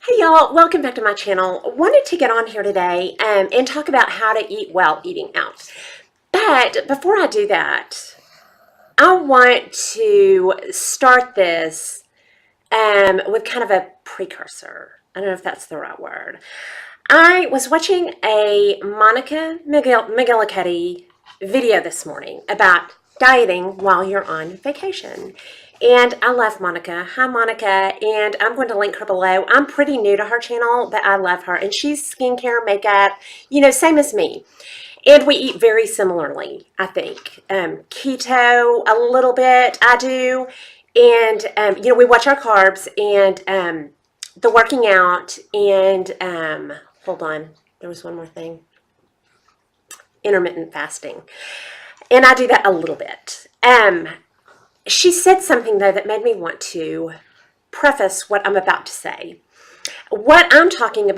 Hey y'all, welcome back to my channel. Wanted to get on here today and talk about how to eat well eating out. But before I do that, I want to start this with kind of a precursor. I don't know if that's the right word. I was watching a Monica McGillicuddy video this morning about dieting while you're on vacation. And I love Monica. Hi, Monica. And I'm going to link her below. I'm pretty new to her channel, but I love her. And she's skincare, makeup, same as me. And we eat very similarly, I think. Keto, a little bit, I do. And, we watch our carbs and the working out and, hold on, there was one more thing. Intermittent fasting. And I do that a little bit. She said something, though, that made me want to preface what I'm about to say. What I'm going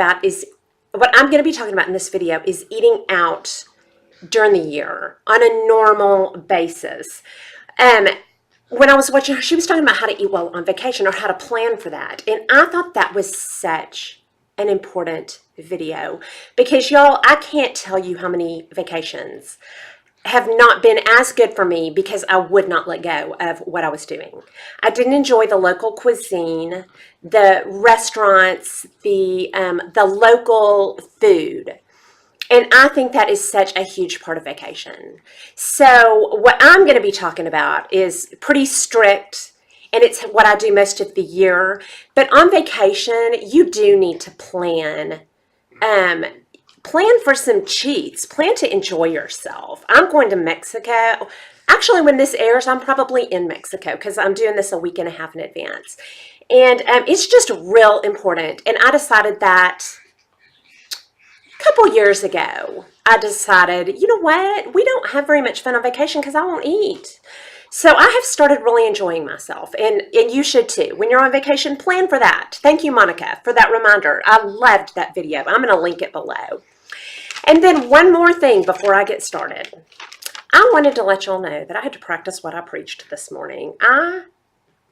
to be talking about in this video is eating out during the year on a normal basis. When I was watching her, she was talking about how to eat well on vacation or how to plan for that. And I thought that was such an important video because, y'all, I can't tell you how many vacations have not been as good for me because I would not let go of what I was doing. I didn't enjoy the local cuisine, the restaurants, the local food. And I think that is such a huge part of vacation. So what I'm going to be talking about is pretty strict, and it's what I do most of the year. But on vacation, you do need to plan. Plan for some cheats. Plan to enjoy yourself. I'm going to Mexico. Actually, when this airs, I'm probably in Mexico because I'm doing this a week and a half in advance. And it's just real important. And I decided that a couple years ago. I decided, you know what? We don't have very much fun on vacation because I won't eat. So I have started really enjoying myself, and you should too. When you're on vacation, plan for that. Thank you, Monica, for that reminder. I loved that video. I'm going to link it below. And then one more thing before I get started. I wanted to let y'all know that I had to practice what I preached this morning. I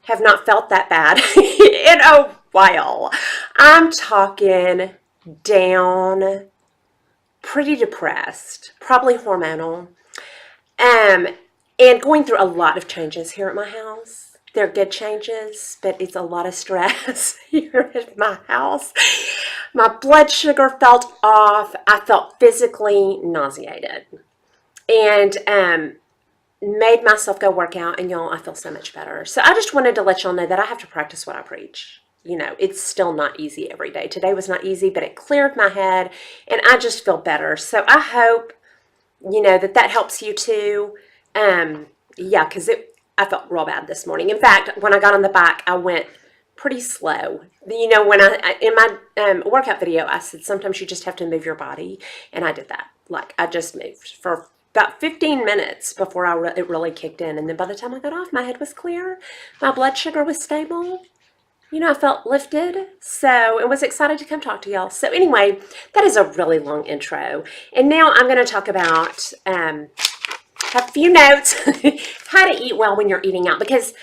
have not felt that bad in a while. I'm talking down, pretty depressed, probably hormonal. And going through a lot of changes here at my house. They're good changes, but it's a lot of stress here at my house. My blood sugar felt off. I felt physically nauseated. And made myself go work out, and y'all, I feel so much better. So I just wanted to let y'all know that I have to practice what I preach. It's still not easy every day. Today was not easy, but it cleared my head, and I just feel better. So I hope, that helps you too. Yeah, because I felt real bad this morning. In fact, when I got on the bike, I went pretty slow. When in my workout video, I said sometimes you just have to move your body, and I did that. Like, I just moved for about 15 minutes before it really kicked in, and then by the time I got off, my head was clear, my blood sugar was stable. I felt lifted, so I was excited to come talk to y'all. So anyway, that is a really long intro, and now I'm going to talk about have a few notes how to eat well when you're eating out, because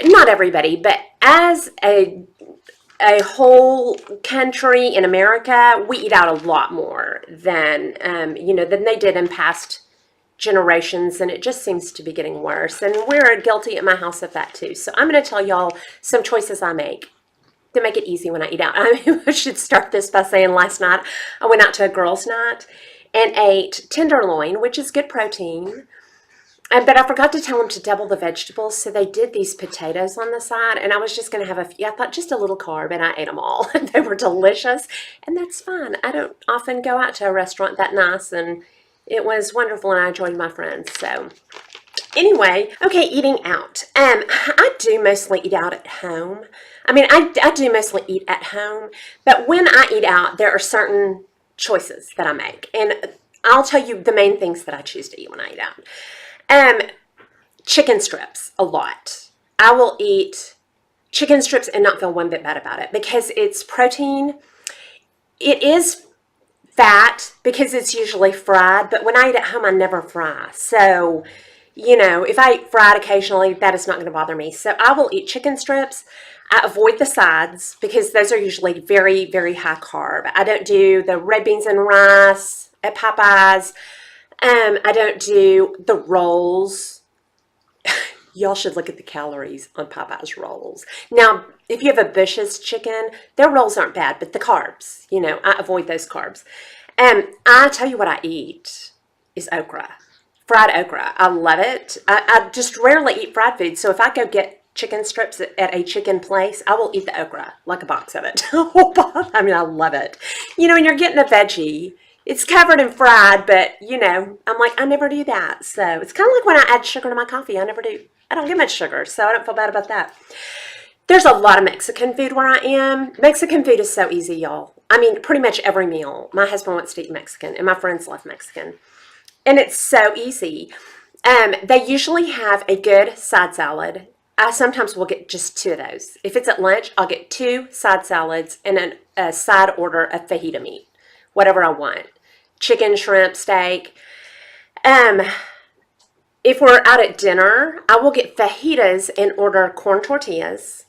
not everybody, but as a whole country in America, we eat out a lot more than than they did in past generations, and it just seems to be getting worse, and we're guilty at my house of that too. So I'm going to tell y'all some choices I make to make it easy when I eat out. I should start this by saying last night I went out to a girls' night and ate tenderloin, which is good protein. But I forgot to tell them to double the vegetables, so they did these potatoes on the side, and I was just going to have a few. I thought just a little carb, and I ate them all. They were delicious, and that's fine. I don't often go out to a restaurant that nice, and it was wonderful, and I enjoyed my friends. So anyway, okay, eating out. I do mostly eat out at home. I do mostly eat at home, but when I eat out, there are certain choices that I make, and I'll tell you the main things that I choose to eat when I eat out. Chicken strips a lot. I will eat chicken strips and not feel one bit bad about it because it's protein. It is fat because it's usually fried, but when I eat at home, I never fry. So, if I eat fried occasionally, that is not going to bother me. So I will eat chicken strips. I avoid the sides because those are usually very, very high carb. I don't do the red beans and rice at Popeyes. I don't do the rolls. Y'all should look at the calories on Popeye's rolls. Now, if you have a Bush's chicken, their rolls aren't bad, but the carbs, I avoid those carbs. I tell you what I eat is okra, fried okra. I love it. I just rarely eat fried food, so if I go get chicken strips at a chicken place, I will eat the okra, like a box of it. I mean, I love it. When you're getting a veggie, it's covered in fried, but I'm like, I never do that. So it's kind of like when I add sugar to my coffee. I don't get much sugar, so I don't feel bad about that. There's a lot of Mexican food where I am. Mexican food is so easy, y'all. I mean, pretty much every meal. My husband wants to eat Mexican, and my friends love Mexican. And it's so easy. They usually have a good side salad. I sometimes will get just 2 of those. If it's at lunch, I'll get 2 side salads and a side order of fajita meat, whatever I want. Chicken, shrimp, steak. If we're out at dinner, I will get fajitas and order corn tortillas.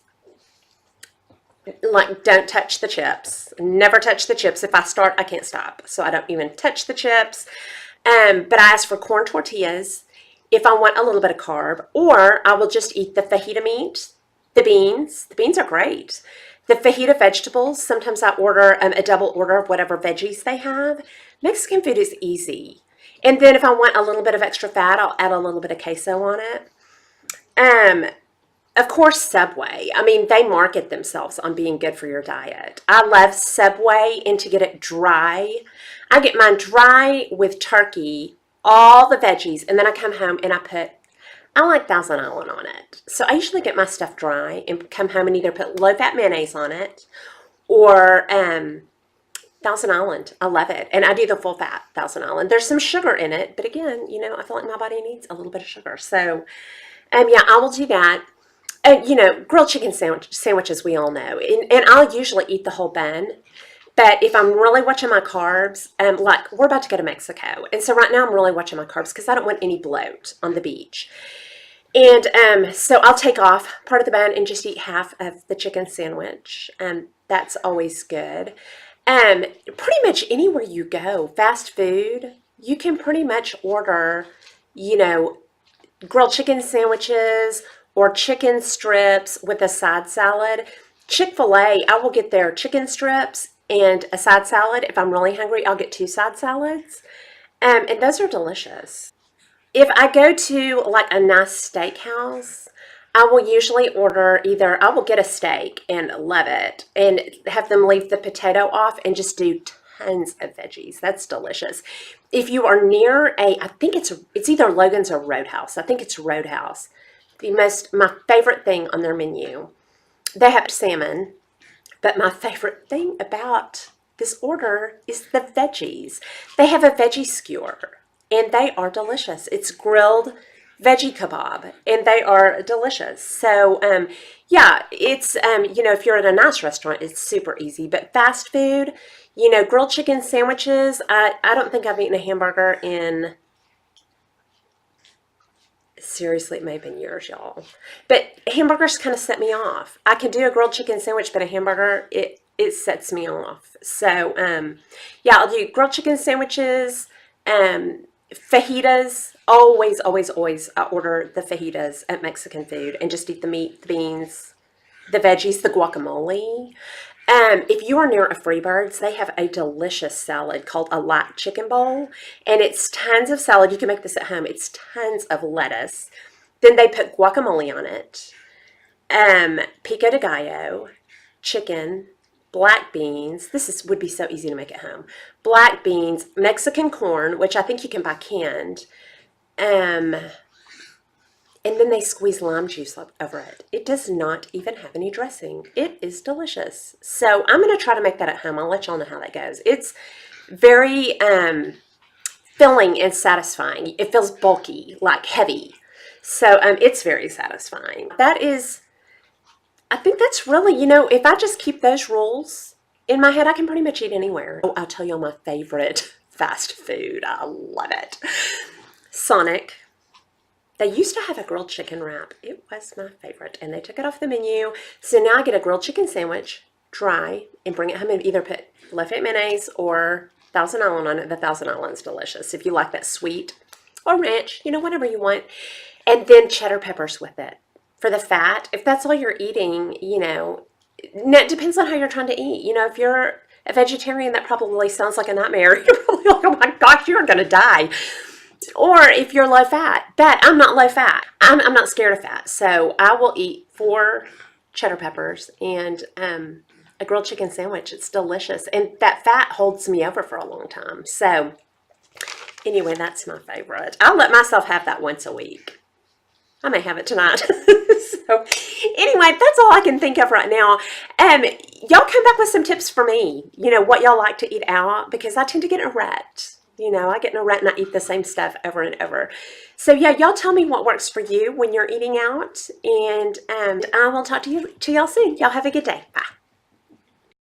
Like, don't touch the chips. Never touch the chips. If I start, I can't stop. So I don't even touch the chips. But I ask for corn tortillas if I want a little bit of carb, or I will just eat the fajita meat, the beans. The beans are great. The fajita vegetables, sometimes I order a double order of whatever veggies they have. Mexican food is easy. And then if I want a little bit of extra fat, I'll add a little bit of queso on it. Of course, Subway. I mean, they market themselves on being good for your diet. I love Subway, and to get it dry, I get mine dry with turkey, all the veggies, and then I come home and I like Thousand Island on it. So I usually get my stuff dry and come home and either put low-fat mayonnaise on it or Thousand Island. I love it. And I do the full fat Thousand Island. There's some sugar in it, but again, I feel like my body needs a little bit of sugar. So, yeah, I will do that. Grilled chicken sandwiches, we all know. And I'll usually eat the whole bun. But if I'm really watching my carbs, like we're about to go to Mexico. And so right now I'm really watching my carbs because I don't want any bloat on the beach. And so I'll take off part of the bun and just eat half of the chicken sandwich. That's always good. Pretty much anywhere you go, fast food, you can pretty much order, grilled chicken sandwiches or chicken strips with a side salad. Chick-fil-A, I will get their chicken strips and a side salad. If I'm really hungry, I'll get 2 side salads. And those are delicious. If I go to like a nice steakhouse, I will usually order I will get a steak and love it and have them leave the potato off and just do tons of veggies. That's delicious. If you are near I think it's either Logan's or Roadhouse. I think it's Roadhouse. My favorite thing on their menu, they have salmon, but my favorite thing about this order is the veggies. They have a veggie skewer and they are delicious. It's grilled veggie kebab, and they are delicious. So, yeah, it's, if you're at a nice restaurant, it's super easy. But fast food, grilled chicken sandwiches, I don't think I've eaten a hamburger in, seriously, it may have been years, y'all. But hamburgers kind of set me off. I can do a grilled chicken sandwich, but a hamburger, it sets me off. So, yeah, I'll do grilled chicken sandwiches, fajitas, always, always, always I order the fajitas at Mexican food and just eat the meat, the beans, the veggies, the guacamole. If you are near a Freebirds, they have a delicious salad called a light chicken bowl, and it's tons of salad. You can make this at home. It's tons of lettuce. Then they put guacamole on it, pico de gallo, chicken, black beans. Would be so easy to make at home. Black beans, Mexican corn, which I think you can buy canned. And then they squeeze lime juice over it. It does not even have any dressing. It is delicious. So I'm going to try to make that at home. I'll let y'all know how that goes. It's very filling and satisfying. It feels bulky, like heavy. So it's very satisfying. I think that's really, if I just keep those rules in my head, I can pretty much eat anywhere. Oh, I'll tell y'all my favorite fast food. I love it. Sonic. They used to have a grilled chicken wrap. It was my favorite, and they took it off the menu. So now I get a grilled chicken sandwich, dry, and bring it home and either put Lafayette mayonnaise or Thousand Island on it. The Thousand Island's delicious if you like that sweet or ranch, you know, whatever you want. And then cheddar peppers with it for the fat. If that's all you're eating, you know, it depends on how you're trying to eat. You know, if you're a vegetarian, that probably sounds like a nightmare. You're probably like, oh my gosh, you're going to die. Or if you're low fat, but I'm not low fat. I'm not scared of fat. So I will eat 4 cheddar peppers and a grilled chicken sandwich. It's delicious. And that fat holds me over for a long time. So anyway, that's my favorite. I'll let myself have that once a week. I may have it tonight. So anyway, that's all I can think of right now. Y'all come back with some tips for me. You know, what y'all like to eat out, because I tend to get in a rut. You know, I get in a rut and I eat the same stuff over and over. So yeah, y'all tell me what works for you when you're eating out. And I will talk to y'all soon. Y'all have a good day. Bye.